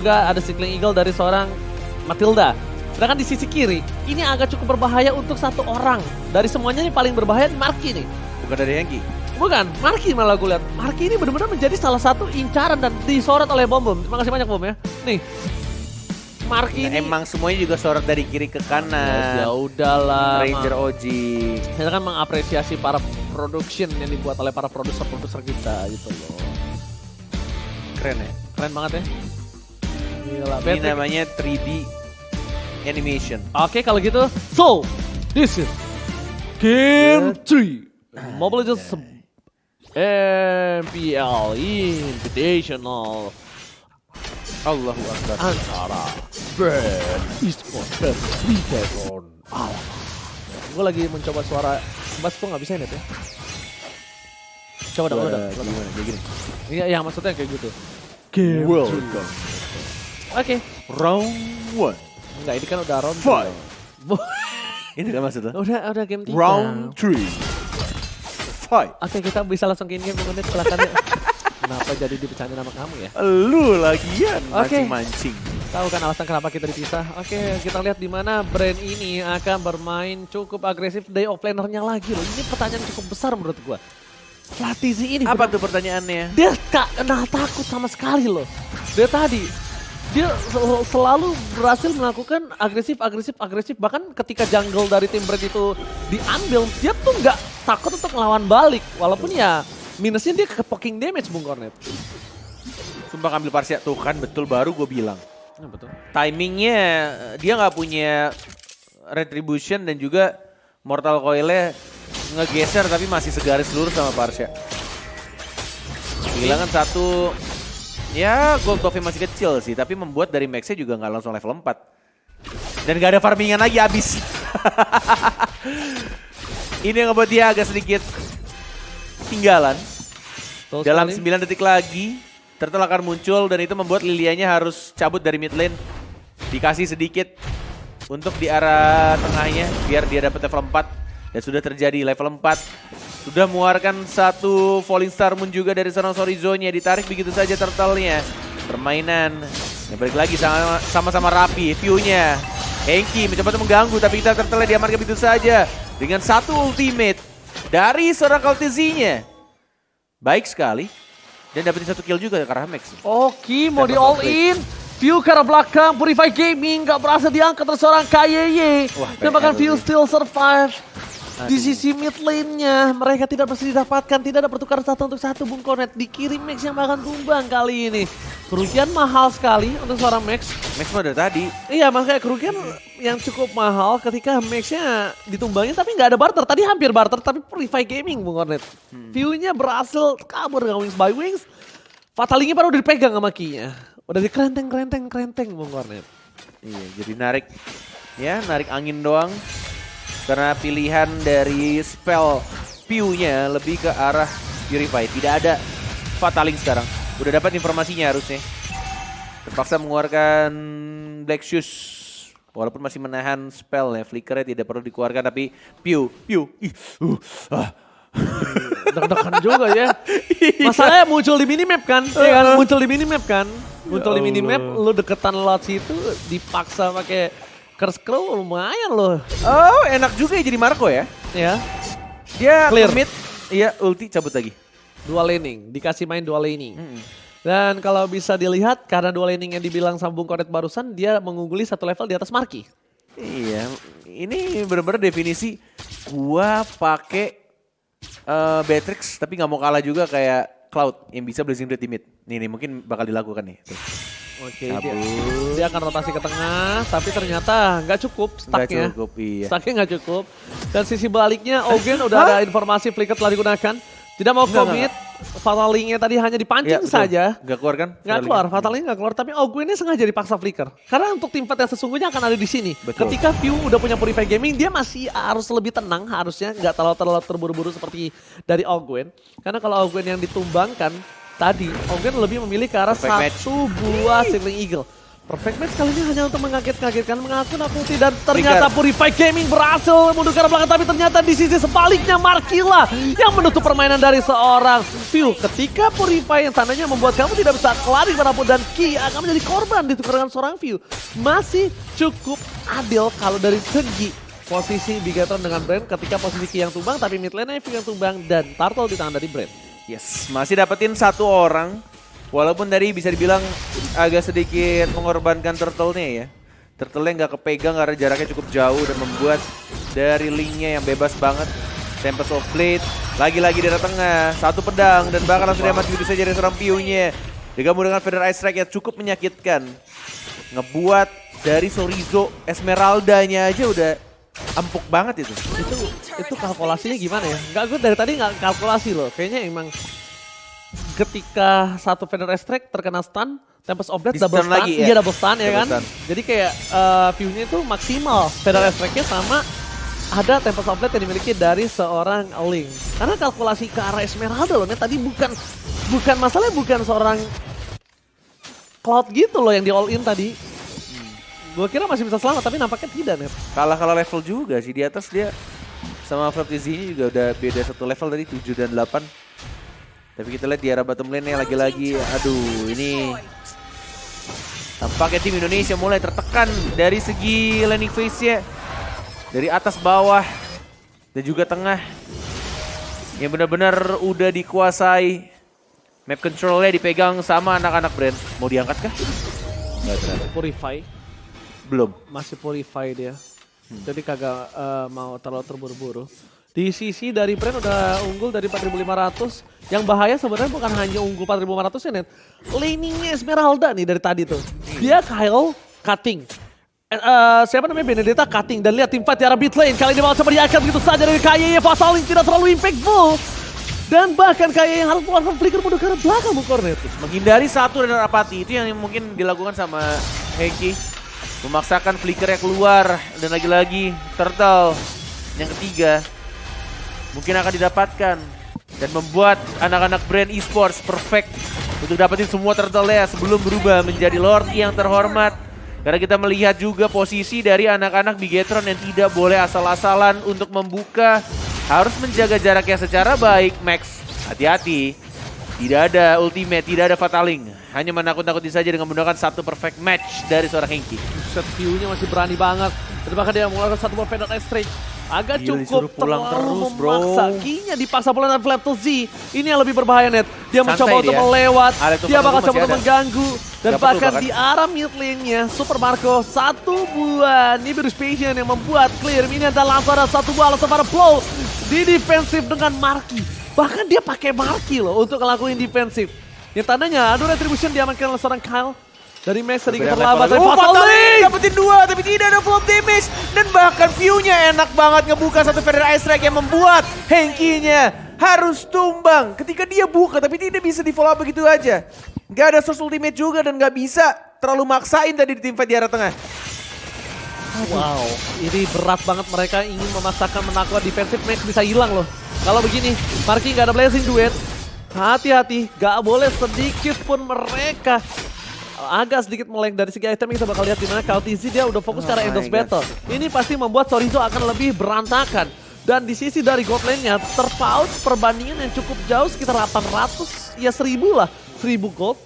juga ada Cycling Eagle dari seorang Matilda. Sedangkan di sisi kiri, ini agak cukup berbahaya untuk satu orang. Dari semuanya yang paling berbahaya Marky nih. Bukan dari Hengki. Bukan, Marky malah gue lihat. Marky ini benar-benar menjadi salah satu incaran dan disorot oleh Bom. Terima kasih banyak Bom ya. Nih, Marky ini Emang semuanya juga sorot dari kiri ke kanan. ya udahlah. Ranger Oji. Kita kan mengapresiasi para production yang dibuat oleh para produser-produser kita gitu loh. Keren ya. Keren banget ya. Gila, Ini Patrick. namanya 3D animation. Oke kalau gitu, so this is Game 3 Mobile Legends MPL Invitational Allahu Akbar. antara Brand Esports dan Decathlon. Gue lagi mencoba suara bass tuh nggak bisa net ya. Coba dong, udah. Gimana? Kayak gini. Iya, yang maksudnya kayak gitu. Game Welcome. Oke, Round 1. enggak ini kan udah round Fight. 2. Ini udah maksudnya? Udah game 3. Round 3. Fight. Oke, kita bisa langsung ke in-game menit silakan ya. Kenapa jadi dipecahin nama kamu ya? Lu lagian Oke. mancing-mancing. Tahu kan alasan kenapa kita dipisah? Oke, kita lihat di mana brand ini akan bermain cukup agresif day of laner-nya lagi loh. Ini pertanyaan cukup besar menurut gua. Pelatih ini Apa tuh pertanyaannya? dia gak kenal takut sama sekali loh. Dia tadi dia selalu berhasil melakukan agresif. Bahkan ketika jungle dari tim brand itu diambil, dia tuh nggak takut untuk ngelawan balik. Walaupun ya minusnya dia ke poking damage Bung Kornet. Sumpah ambil Parsia tuh kan betul baru gue bilang. Nah, betul. Timingnya dia nggak punya retribution dan juga Mortal Coil-nya ngegeser tapi masih segaris lurus sama Parsia. Kehilangan satu. Ya, gold buff-nya masih kecil sih, tapi membuat dari max-nya juga nggak langsung level 4. Dan gak ada farmingan lagi habis. Ini yang ngebuat dia agak sedikit tinggalan. Betul Dalam sekali. 9 detik lagi, Turtle akan muncul dan itu membuat Lilianya harus cabut dari mid lane. Dikasih sedikit untuk di arah tengahnya biar dia dapat level 4. Dan sudah terjadi level 4. Sudah mengeluarkan satu Falling Star Moon juga dari seorang Sorizonya. Ditarik begitu saja Turtle-nya. Permainan. Yang balik lagi sama-sama rapi. View-nya. Hengki mencoba untuk mengganggu tapi kita Turtle-nya diamankan begitu saja. Dengan satu ultimate dari seorang Kaltizinya. Baik sekali. Dan dapetin satu kill juga ke arah Max. Oke, mau di Dapat all upgrade. in. View ke arah belakang, Purify Gaming gak berhasil diangkat oleh seorang KYY. Wah, Dan bahkan PR View nih. still survive. Di Aduh. sisi mid lane-nya, mereka tidak berhasil didapatkan, tidak ada pertukaran satu untuk satu Bung Kornet. Dikirim Max yang bahkan tumbang kali ini. Kerugian mahal sekali untuk seorang Max. Max mah dari tadi. Iya, makanya kerugian yang cukup mahal ketika Max-nya ditumbangin tapi nggak ada barter. Tadi hampir barter tapi Purify Gaming Bung Kornet. View-nya berhasil kabur dengan Wings by Wings. Fatalingnya baru udah dipegang sama Ki-nya. Udah dikerenteng Bung Kornet. Iya, jadi narik. Ya, narik angin doang. Karena pilihan dari spell Pew-nya lebih ke arah Purify. Tidak ada Fataling sekarang. Udah dapat informasinya harusnya. Terpaksa mengeluarkan Black Shoes. Walaupun masih menahan spell ya. Flickernya tidak perlu dikeluarkan tapi Pew. Deg-degan juga ya. Masalahnya muncul di minimap kan? Iya kan? Muncul di minimap kan? Muncul di minimap, lu deketan lot situ dipaksa pakai curse crow lumayan loh. Oh, enak juga ya jadi Marco ya. Ya, Dia Clear. commit. Iya, ulti cabut lagi. dual laning, dikasih main dual laning. Dan kalau bisa dilihat karena dual laning yang dibilang sama Bung Kornet barusan, dia mengungguli satu level di atas Marky. Iya, ini bener-bener definisi gua pakai Beatrix tapi nggak mau kalah juga kayak Cloud yang bisa Blazing Blade di mid. Nih mungkin bakal dilakukan nih. Tuh. Oke, Cabut. dia akan rotasi ke tengah, tapi ternyata nggak cukup Nggak stucknya. cukup, iya. Stucknya nggak cukup. Dan sisi baliknya, Ogen udah ada informasi flicker telah digunakan. Tidak mau Nggak, commit, Fatalingnya tadi hanya dipancing Iya, betul. saja. Nggak keluar kan? Nggak keluar, Fatalingnya nggak keluar, tapi Ogwennya sengaja dipaksa flicker. Karena untuk tim fight yang sesungguhnya akan ada di sini. Betul. Ketika View udah punya Purify Gaming, dia masih harus lebih tenang, harusnya nggak terlalu terburu-buru seperti dari Ogwen. Karena kalau Ogwen yang ditumbangkan tadi, Ogwen lebih memilih ke arah Perfect match. satu buah Cycling Eagle. Perfect match kali ini hanya untuk mengaget-ngagetkan mengaku Nakuti dan ternyata Purify Gaming berhasil mundur ke arah belakang, tapi ternyata di sisi sebaliknya Markila yang menutup permainan dari seorang View. Ketika Purify yang tandanya membuat kamu tidak bisa kelari manapun dan Ki akan menjadi korban ditukar dengan seorang View. Masih cukup adil kalau dari segi posisi Bigatron dengan Brand ketika posisi Ki yang tumbang tapi mid lane-nya View yang tumbang dan Turtle di tangan dari Brand. Yes, masih dapetin satu orang. Walaupun tadi bisa dibilang agak sedikit mengorbankan Turtle-nya ya. Turtle-nya nggak kepegang karena jaraknya cukup jauh dan membuat dari link-nya yang bebas banget. Tempest of Blade, lagi-lagi dari tengah, satu pedang dan bahkan langsung diamat begitu saja dari seorang Piu-nya. Digabung dengan Feather Ice Strike yang cukup menyakitkan. Ngebuat dari Chorizo Esmeralda-nya aja udah empuk banget itu. Itu kalkulasinya gimana ya? Enggak, gue dari tadi nggak kalkulasi loh. Kayaknya emang ketika satu Feather Ice Strike terkena stun, Tempest of Blade double stun, lagi, iya double stun ya kan. Stun. Jadi kayak view-nya itu maksimal Feather Ice Strike-nya sama ada Tempest of Blade yang dimiliki dari seorang Link. Karena kalkulasi ke arah Esmeralda loh, tadi bukan masalahnya bukan seorang Cloud gitu loh yang di all in tadi. Gue kira masih bisa selamat tapi nampaknya tidak nih. Kalah level juga sih, di atas dia sama Flaptizi juga udah beda satu level tadi 7 dan 8. Tapi kita lihat di arah bottom lane-nya lagi-lagi, aduh ini tampaknya tim Indonesia mulai tertekan dari segi laning phase-nya. Dari atas bawah dan juga tengah. Yang benar-benar udah dikuasai. Map control-nya dipegang sama anak-anak Brand. Mau diangkat kah? Nggak ternyata. Purify. Belum. Masih Purify dia. Jadi kagak mau terlalu terburu-buru. Di sisi dari Brand udah unggul dari 4.500. Yang bahaya sebenarnya bukan hanya unggul 4.500 ya Net. Laningnya Esmeralda nih dari tadi tuh. Dia Kyle cutting. Siapa namanya Benedetta cutting. Dan lihat tim fight di arah mid lane. Kali ini malah coba diangkat begitu saja dari KYY. Vasaling tidak terlalu impactful. Dan bahkan KYY yang harus mengeluarkan flicker mundur ke arah belakang Bu Cornet. Menghindari satu dan Apati itu yang mungkin dilakukan sama Hengki. Memaksakan flickernya keluar. Dan lagi-lagi Turtle yang ketiga mungkin akan didapatkan dan membuat anak-anak Brand Esports perfect untuk dapetin semua turtle-nya sebelum berubah menjadi Lord yang terhormat. Karena kita melihat juga posisi dari anak-anak Bigetron yang tidak boleh asal-asalan untuk membuka, harus menjaga jaraknya secara baik. Max, hati-hati, tidak ada ultimate, tidak ada fataling, hanya menakut-nakuti saja dengan menggunakan satu perfect match dari seorang Hengki. Set view-nya masih berani banget. Dan bahkan dia mengeluarkan satu buah Feather Ice Strike. Agak Gila, cukup pulang terlalu terus, bro. memaksa. Kinya dipaksa pulang dan Flaptizi. Ini yang lebih berbahaya Net. Dia Santai mencoba untuk dia. melewat. Ada Dia bakal masih coba untuk ada. mengganggu. Dan Gak bahkan perlu di arah mid lane-nya Super Marco satu buah Nibiru's Passion yang membuat clear minion dan langsung ada satu buah langsung pada blow di defensif dengan Marky. Bahkan dia pakai Marky loh untuk ngelakuin defensif. Yang tandanya aduh retribution diamankan oleh seorang Kyle. Dari Max sedikit terlambat dari Fataling. Dapetin dua tapi tidak ada flop damage. Dan bahkan view-nya enak banget ngebuka satu Feather Ice Strike yang membuat Hengki-nya harus tumbang. Ketika dia buka tapi tidak bisa di follow up begitu aja. Gak ada source ultimate juga dan gak bisa terlalu maksain tadi di teamfight di arah tengah. Wow, ini berat banget mereka ingin memaksakan menakwa defensif. Max bisa hilang loh. Kalau begini, Marky gak ada blessing duet. Hati-hati, gak boleh sedikit pun mereka agak sedikit meleng dari segi item. Kita bakal lihat dimana Kaltizi dia udah fokus ke arah Endless Battle. Ini pasti membuat Chorizo akan lebih berantakan. Dan di sisi dari god lane-nya terpaut perbandingan yang cukup jauh sekitar 800 ya 1000 lah. 1000 gold.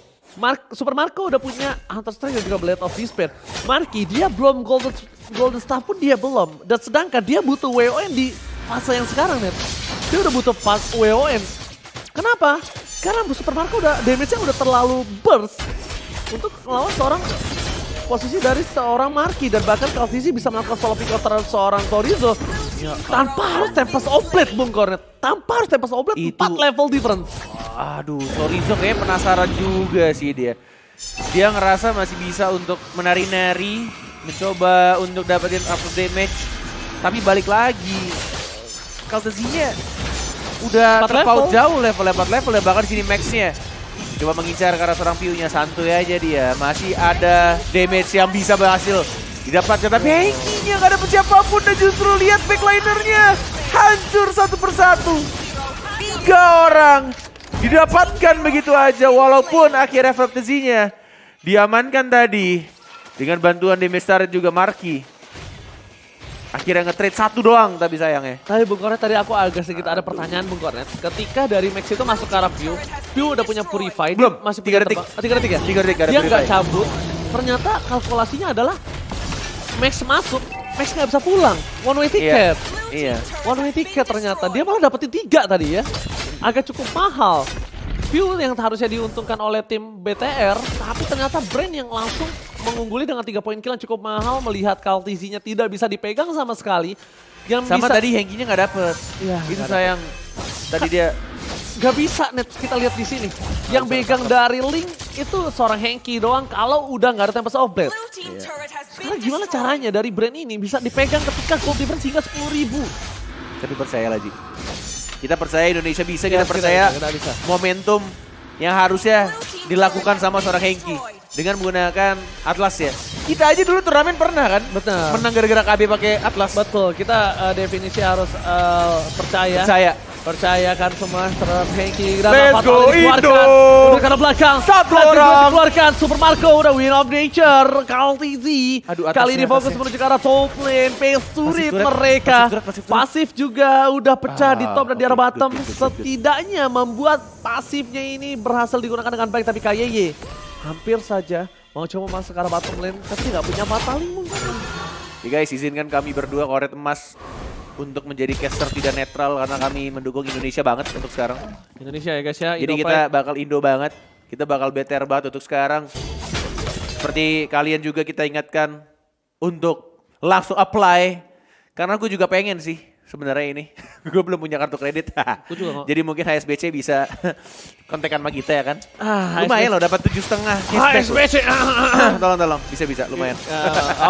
Super Marco udah punya Hunter Strike dan juga Blade of Despair. Marky dia belum golden staff pun dia belum. Dan sedangkan dia butuh WON di fase yang sekarang Net. Dia udah butuh WON. Kenapa? Karena Super Marco udah damage-nya udah terlalu burst untuk melawan seorang posisi dari seorang Marky. Dan bahkan Kaltizi bisa melakukan solo pick terhadap seorang Chorizo tanpa harus Tempest of Blade Bung Cornet. Tanpa harus Tempest of Blade, 4 level difference. Aduh, Chorizo kayaknya penasaran juga sih dia. Dia ngerasa masih bisa untuk menari-nari, mencoba untuk dapetin up damage. Tapi balik lagi, Kaltizi-nya udah terpaut jauh level 4 level ya, bahkan sini max-nya. Coba mengincar ke arah seorang view-nya, santuy aja dia. Masih ada damage yang bisa berhasil didapatkan. Tapi Hengki-nya gak dapet siapapun dan justru lihat backliner-nya hancur satu persatu. 3 orang didapatkan begitu aja walaupun akhirnya Flaptizi-nya diamankan tadi. Dengan bantuan damage turret juga Marky. Akhirnya nge-trade satu doang tapi sayangnya. Tapi Bung Kornet tadi aku agak sedikit ada pertanyaan Bung Kornet. Ketika dari Max itu masuk ke arah Pew udah punya Purify. Belum, Masih 3 detik. 3 detik ya? 3 detik ada Dia nggak Purify. cabut. Ternyata kalkulasinya adalah Max masuk, Max nggak bisa pulang. One way ticket. Iya. One way ticket ternyata. Dia malah dapetin 3 tadi ya. Agak cukup mahal. Pew yang harusnya diuntungkan oleh tim BTR. Tapi ternyata Brand yang langsung mengungguli dengan 3 poin kill yang cukup mahal. Melihat Kaltizinya tidak bisa dipegang sama sekali. Yang Sama bisa, tadi Henkinya nggak dapet. Iya, Itu nggak sayang. Tadi dia gak bisa net kita lihat di sini. Yang pegang dari Link itu seorang Henki doang kalau udah nggak ada Tempest of Blade. Sekarang gimana caranya dari Brand ini bisa dipegang ketika gold difference hingga 10.000? tapi percaya lagi. Kita percaya Indonesia bisa, Ya, kita percaya kita bisa. momentum yang harusnya dilakukan sama seorang Henki dengan menggunakan Atlas ya. Kita aja dulu turnamen pernah kan? Betul. Menang gara-gara KB pakai Atlas. Betul, kita definisi harus percaya. Percayakan semua terhadap Henki. Let's go, Indo! Udah ke belakang. Satu Lagi orang. dikeluarkan. Super Marco udah win of nature. Kaltizi. Aduh, atasnya, Kali ini fokus atasnya. menuju ke arah top lane. Pace surit turret, mereka. pasif turret. Pasif juga udah pecah di top dan di arah oke, bottom. good. Setidaknya membuat pasifnya ini berhasil digunakan dengan baik. Tapi KYY hampir saja mau coba masuk ke arah bottom lane. Tapi nggak punya Fataling mungkin. Ya guys, izinkan kami berdua Kornet Emas untuk menjadi caster tidak netral karena kami mendukung Indonesia banget untuk sekarang. Indonesia ya guys ya. Jadi Indo kita Pride. bakal Indo banget. Kita bakal BTR banget untuk sekarang. Seperti kalian juga kita ingatkan untuk langsung apply. Karena aku juga pengen sih sebenarnya ini. Gue belum punya kartu kredit. Aku juga nggak. Jadi mungkin HSBC bisa kontekan sama kita ya kan. Ah, Lumayan loh dapat 7,5 cashback. HSBC. Tolong. Bisa lumayan.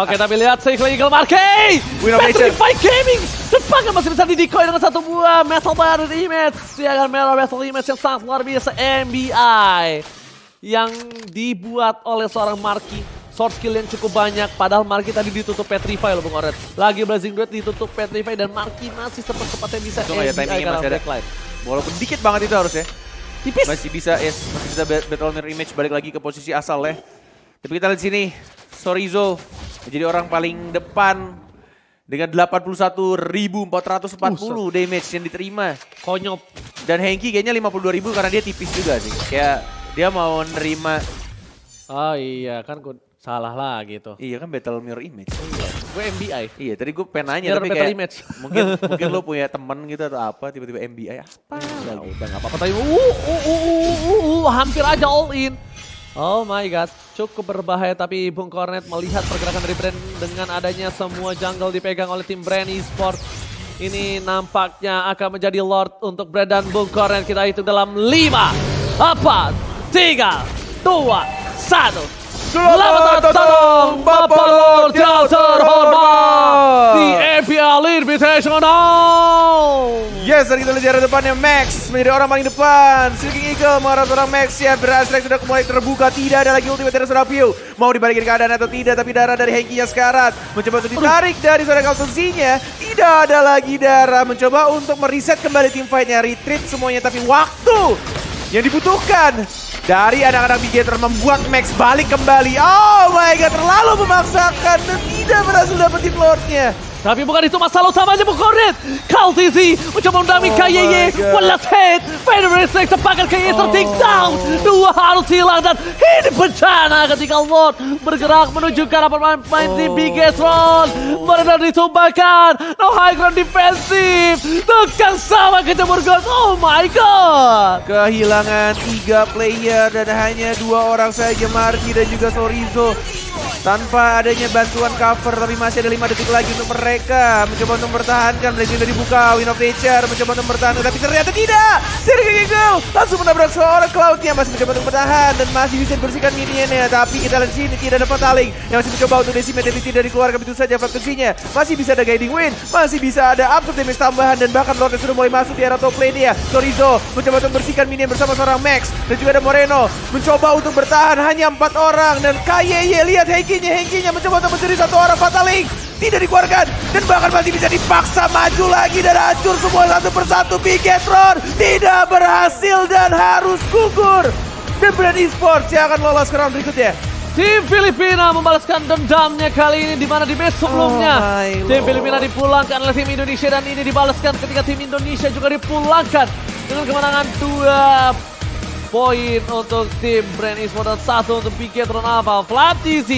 Oke, tapi lihat Cycle Eagle Marquez. Win of Nature. Fight Gaming. Depannya masih bisa didecoy dengan satu buah Metal Bar Image. Dia akan merah Metal Image yang sangat luar biasa. MBI. Yang dibuat oleh seorang Marky. Short skill yang cukup banyak. Padahal Marky tadi ditutup Petrify loh Bung Oret. Lagi Blazing Duet ditutup Petrify. Dan Marky masih sempat-sempatnya bisa Untung ya, timingnya karena masih ada. backline. Walaupun dikit banget itu harusnya. Tipis. Masih bisa Battle Mirror Image balik lagi ke posisi asal ya. Tapi kita lihat sini, Sorizo menjadi orang paling depan dengan 81.440 damage yang diterima. Konyol. Dan Henki kayaknya 52.000 karena dia tipis juga sih. Kayak dia mau nerima. Oh iya kan gue salah lagi tuh. Iya kan Battle Mirror Image. Gue MBI. Iya tadi gue pengen nanya Mirror tapi Battle kayak Image. mungkin lo punya temen gitu atau apa tiba-tiba MBI apa Ya lagi. udah nggak apa-apa tapi hampir aja all in. Oh my god, cukup berbahaya tapi Bung Kornet melihat pergerakan dari Brand dengan adanya semua jungle dipegang oleh tim Brand Esports. Ini nampaknya akan menjadi Lord untuk Brand dan Bung Kornet. Kita hitung dalam 5, 4, 3, 2, 1. Selamat datang Bapak Lord yang terhormat di EPL Invitational. Yes, dan kita lihat jarak depannya Max menjadi orang paling depan. Silking Eagle mengarah seorang Max ya, Berasrek sudah mulai terbuka. Tidak ada lagi ultimate dari seorang Pew. Mau dibalikin keadaan atau tidak, tapi darah dari Henki-nya sekarat. Mencoba untuk ditarik dari seorang Kaltensinya. Tidak ada lagi darah. Mencoba untuk mereset kembali tim fight-nya. Retreat semuanya, tapi waktu yang dibutuhkan dari anak-anak Bigator membuat Max balik kembali. Oh my god, terlalu memaksakan dan tidak berhasil dapetin Lordnya. Tapi bukan itu masalah utamanya Bung Kornet. Kaltizi mencoba mendami Oh KYY. my God. One last hit. Federer Snake tepakan KYY terting down. Dua harus hilang dan ini bencana ketika Lord bergerak menuju ke arah pemain di Bigatron. Mereka ditumbangkan. No high ground defensif. Tekan sama kecebur God. Oh my god. Kehilangan 3 player dan hanya 2 orang saja, Marky dan juga Sorizo. Tanpa adanya bantuan cover, tapi masih ada 5 detik lagi untuk mereka. Mencoba untuk mempertahankan, Blazing sudah dibuka, Win of Nature mencoba untuk mempertahankan, tapi ternyata tidak. Silking Eagle langsung menabrak seorang Cloud-nya, masih mencoba untuk bertahan dan masih bisa bersihkan minionnya. Tapi kita lihat sini tidak ada Fataling yang masih mencoba untuk decimate, tapi tidak dikeluarkan, begitu saja frekuensinya. Masih bisa ada Guiding Wind, masih bisa ada absolute damage tambahan dan bahkan Lord sudah mulai masuk di area top lane-nya. Sorizo mencoba untuk bersihkan minion bersama seorang Max dan juga ada Moreno mencoba untuk bertahan, hanya 4 orang dan KYY lihat Henki-nya mencoba untuk mencuri 1 orang. Fataling tidak dikeluarkan dan bahkan masih bisa dipaksa maju lagi dan hancur semua satu persatu. Bigatron tidak berhasil dan harus gugur. Dan Brand Esports yang akan lolos ke round berikutnya. Tim Filipina membalaskan dendamnya kali ini, di mana di match sebelumnya tim Filipina dipulangkan oleh tim Indonesia, dan ini dibalaskan ketika tim Indonesia juga dipulangkan dengan kemenangan 2 poin untuk tim Brand Esports dan 1 untuk PK Tronava. Flat TZ